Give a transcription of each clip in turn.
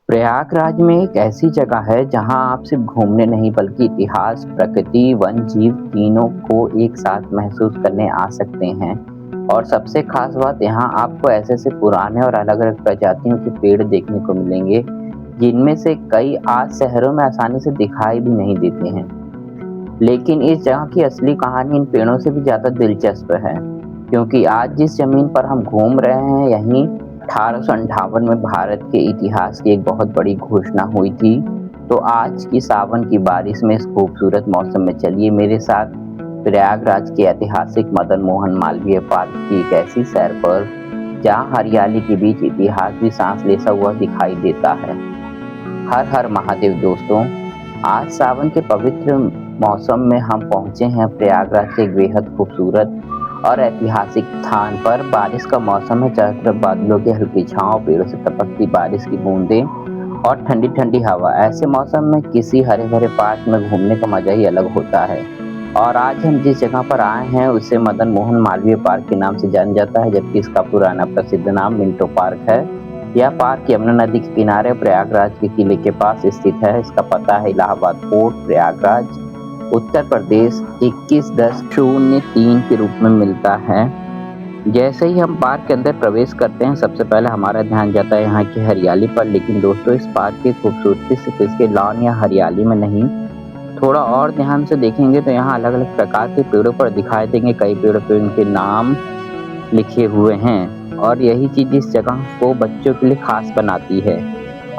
प्रयागराज में एक ऐसी जगह है जहां आप सिर्फ घूमने नहीं बल्कि इतिहास, प्रकृति, वन जीव तीनों को एक साथ महसूस करने आ सकते हैं। और सबसे खास बात यहाँ आपको ऐसे पुराने और अलग-अलग प्रजातियों के पेड़ देखने को मिलेंगे, जिनमें से कई आज शहरों में आसानी से दिखाई भी नहीं देते हैं। लेकिन इस जगह की असली कहानी इन पेड़ों से भी ज़्यादा दिलचस्प है, क्योंकि आज जिस ज़मीन पर हम घूम रहे हैं, यहीं 1858 में भारत के इतिहास की एक बहुत बड़ी घोषणा हुई थी। तो आज की सावन की बारिश में इस खूबसूरत मौसम में चलिए मेरे साथ प्रयागराज के ऐतिहासिक मदन मोहन मालवीय पार्क की एक ऐसी सैर पर, जहाँ हरियाली के बीच इतिहास भी सांस लेता हुआ दिखाई देता है। हर हर महादेव दोस्तों, आज सावन के पवित्र मौसम में हम पहुंचे हैं प्रयागराज के एक बेहद खूबसूरत और ऐतिहासिक स्थान पर। बारिश का मौसम है, चारों तरफ बादलों की हल्की छांव, पेड़ों से टपकती बारिश की बूंदें और ठंडी ठंडी हवा। ऐसे मौसम में किसी हरे भरे पार्क में घूमने का मजा ही अलग होता है। और आज हम जिस जगह पर आए हैं उसे मदन मोहन मालवीय पार्क के नाम से जाना जाता है, जबकि इसका पुराना प्रसिद्ध नाम मिंटो पार्क है। यह पार्क यमुना नदी के किनारे प्रयागराज के किले के पास स्थित है। इसका पता है इलाहाबाद फोर्ट, प्रयागराज, उत्तर प्रदेश 211003 के रूप में मिलता है। जैसे ही हम पार्क के अंदर प्रवेश करते हैं, सबसे पहले हमारा ध्यान जाता है यहाँ की हरियाली पर। लेकिन दोस्तों, इस पार्क की खूबसूरती सिर्फ इसके लॉन या हरियाली में नहीं, थोड़ा और ध्यान से देखेंगे तो यहाँ अलग अलग प्रकार के पेड़ों पर दिखाई देंगे। कई पेड़ों पर उनके नाम लिखे हुए हैं और यही चीज इस जगह को बच्चों के लिए खास बनाती है।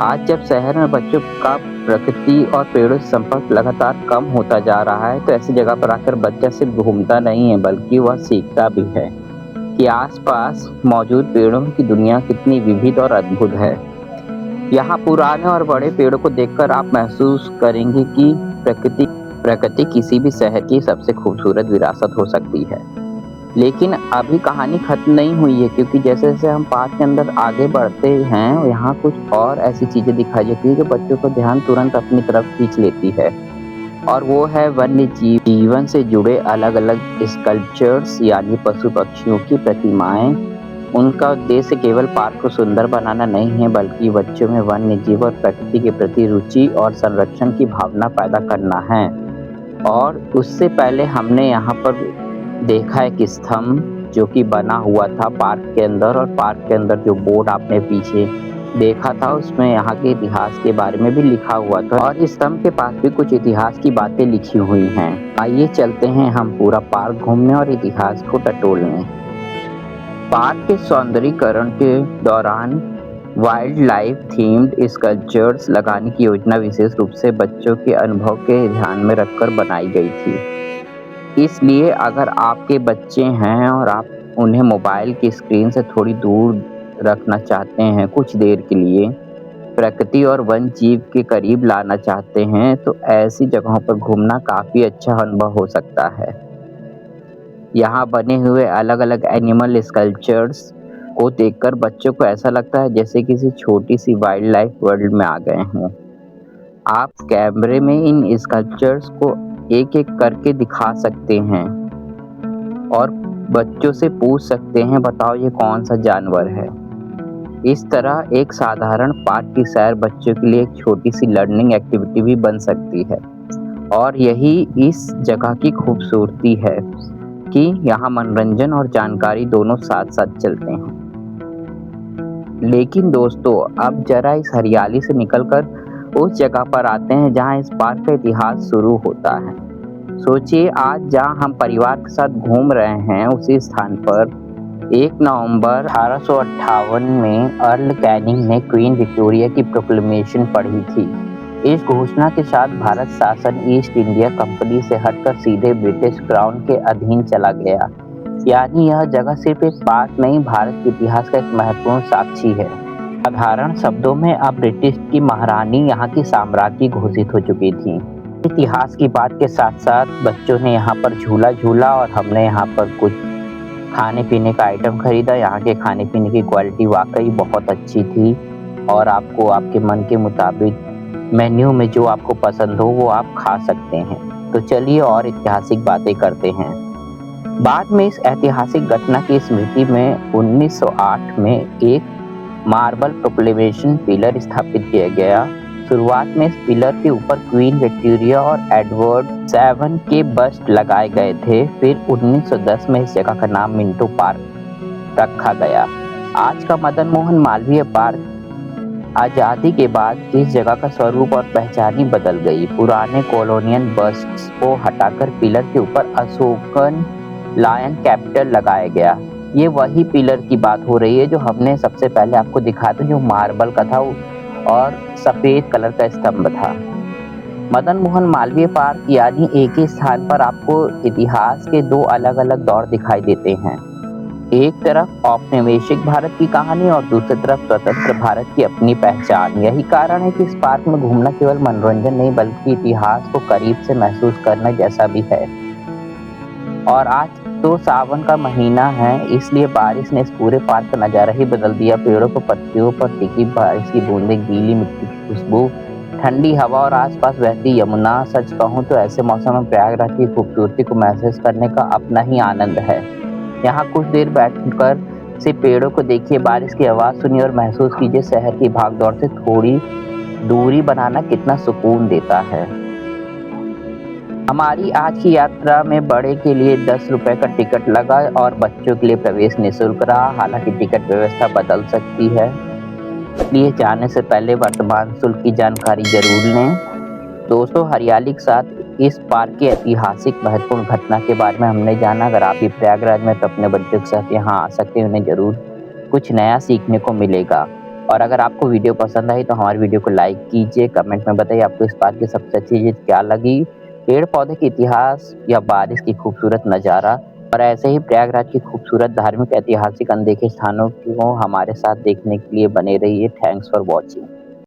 आज जब शहर में बच्चों का प्रकृति और पेड़ों से संपर्क लगातार कम होता जा रहा है, तो ऐसी जगह पर आकर बच्चा सिर्फ घूमता नहीं है बल्कि वह सीखता भी है कि आसपास मौजूद पेड़ों की दुनिया कितनी विविध और अद्भुत है। यहाँ पुराने और बड़े पेड़ों को देखकर आप महसूस करेंगे कि प्रकृति प्रकृति किसी भी शहर की सबसे खूबसूरत विरासत हो सकती है। लेकिन अभी कहानी खत्म नहीं हुई है, क्योंकि जैसे जैसे हम पार्क के अंदर आगे बढ़ते हैं, यहाँ कुछ और ऐसी चीजें दिखाई देती है जो बच्चों का ध्यान तुरंत अपनी तरफ खींच लेती है। और वो है वन्य जीवन से जुड़े अलग अलग स्कल्पचर्स, यानी पशु पक्षियों की प्रतिमाएं। उनका उद्देश्य केवल पार्क को सुंदर बनाना नहीं है, बल्कि बच्चों में वन्य जीव और प्रकृति के प्रति रुचि और संरक्षण की भावना पैदा करना है। और उससे पहले हमने यहाँ पर देखा एक स्तंभ जो कि बना हुआ था पार्क के अंदर, और पार्क के अंदर जो बोर्ड आपने पीछे देखा था उसमें यहाँ के इतिहास के बारे में भी लिखा हुआ था, और इस स्तंभ के पास भी कुछ इतिहास की बातें लिखी हुई हैं। आइए चलते हैं हम पूरा पार्क घूमने और इतिहास को टटोलने। पार्क के सौंदर्यीकरण के दौरान वाइल्ड लाइफ थीम्ड स्कल्पचर्स लगाने की योजना विशेष रूप से बच्चों के अनुभव के ध्यान में रखकर बनाई गई थी। इसलिए अगर आपके बच्चे हैं और आप उन्हें मोबाइल की स्क्रीन से थोड़ी दूर रखना चाहते हैं, कुछ देर के लिए प्रकृति और वन जीव के करीब लाना चाहते हैं, तो ऐसी जगहों पर घूमना काफ़ी अच्छा अनुभव हो सकता है। यहाँ बने हुए अलग अलग एनिमल स्कल्पचर्स को देखकर बच्चों को ऐसा लगता है जैसे किसी छोटी सी वाइल्ड लाइफ वर्ल्ड में आ गए हों। आप कैमरे में इन स्कल्पचर्स को एक एक करके दिखा सकते हैं और बच्चों से पूछ सकते हैं, बताओ ये कौन सा जानवर है। इस तरह एक साधारण पार्क की सैर बच्चों के लिए एक छोटी सी लर्निंग एक्टिविटी भी बन सकती है। और यही इस जगह की खूबसूरती है कि यहाँ मनोरंजन और जानकारी दोनों साथ साथ चलते हैं। लेकिन दोस्तों, अब जरा इस हरियाली से निकलकर उस जगह पर आते हैं जहाँ इस पार्क का इतिहास शुरू होता है। सोचिए, आज जहाँ हम परिवार के साथ घूम रहे हैं, उसी स्थान पर 1 नवंबर 1858 में अर्ल कैनिंग ने क्वीन विक्टोरिया की प्रोक्लेमेशन पढ़ी थी। इस घोषणा के साथ भारत शासन ईस्ट इंडिया कंपनी से हटकर सीधे ब्रिटिश क्राउन के अधीन चला गया। यानी यह जगह सिर्फ एक पार्क नहीं, भारत के इतिहास का एक महत्वपूर्ण साक्षी है। साधारण शब्दों में अब ब्रिटिश की महारानी यहाँ की साम्राज्ञी घोषित हो चुकी थी। इतिहास की बात के साथ साथ बच्चों ने यहाँ पर झूला झूला और हमने यहाँ पर कुछ खाने पीने का आइटम खरीदा। यहाँ के खाने पीने की क्वालिटी वाकई बहुत अच्छी थी और आपको आपके मन के मुताबिक मेन्यू में जो आपको पसंद हो वो आप खा सकते हैं। तो चलिए और ऐतिहासिक बातें करते हैं। बाद में इस ऐतिहासिक घटना की स्मृति में 1908 में एक मार्बल प्रोक्लेमेशन पिलर स्थापित किया गया। शुरुआत में इस पिलर के ऊपर क्वीन विक्टोरिया और एडवर्ड सेवन के बस्ट लगाए गए थे। फिर 1910 में इस जगह का नाम मिंटो पार्क रखा गया। आज का मदन मोहन मालवीय पार्क आजादी के बाद इस जगह का स्वरूप और पहचान ही बदल गई। पुराने कॉलोनियल बस्ट्स को हटाकर पिलर के ऊपर अशोकन लायन कैपिटल लगाया गया। ये वही पिलर की बात हो रही है जो हमने सबसे पहले आपको दिखाया था, जो मार्बल का था और सफेद कलर का स्तंभ था। मदन मोहन मालवीय पार्क यानी एक ही स्थान पर आपको इतिहास के दो अलग अलग दौर दिखाई देते हैं। एक तरफ औपनिवेशिक भारत की कहानी और दूसरी तरफ स्वतंत्र भारत की अपनी पहचान। यही कारण है कि इस पार्क में घूमना केवल मनोरंजन नहीं बल्कि इतिहास को करीब से महसूस करने जैसा भी है। और आज तो सावन का महीना है, इसलिए बारिश ने इस पूरे पार्क का नज़ारा ही बदल दिया। पेड़ों पर पत्तियों पर टिकी बारिश की बूंदें, गीली मिट्टी की खुशबू, ठंडी हवा और आसपास बहती यमुना। सच कहूँ तो ऐसे मौसम में प्रयागराज की खूबसूरती को महसूस करने का अपना ही आनंद है। यहाँ कुछ देर बैठकर से पेड़ों को देखिए, बारिश की आवाज़ सुनिए और महसूस कीजिए शहर की भागदौड़ से थोड़ी दूरी बनाना कितना सुकून देता है। हमारी आज की यात्रा में बड़े के लिए 10 रुपए का टिकट लगा और बच्चों के लिए प्रवेश निःशुल्क रहा। हालांकि टिकट व्यवस्था बदल सकती है, इसलिए जाने से पहले वर्तमान शुल्क की जानकारी जरूर लें। दोस्तों, हरियाली के साथ इस पार्क की ऐतिहासिक महत्वपूर्ण घटना के बारे में हमने जाना। अगर आप भी प्रयागराज में तो अपने बच्चों के साथ यहाँ आ सकते हैं, उन्हें जरूर कुछ नया सीखने को मिलेगा। और अगर आपको वीडियो पसंद आई तो हमारी वीडियो को लाइक कीजिए, कमेंट में बताइए आपको इस पार्क की सबसे अच्छी चीज़ क्या लगी, पेड़ पौधे के इतिहास या बारिश की खूबसूरत नज़ारा। और ऐसे ही प्रयागराज की खूबसूरत धार्मिक ऐतिहासिक अनदेखे स्थानों को हमारे साथ देखने के लिए बने रहिए। Thanks for watching.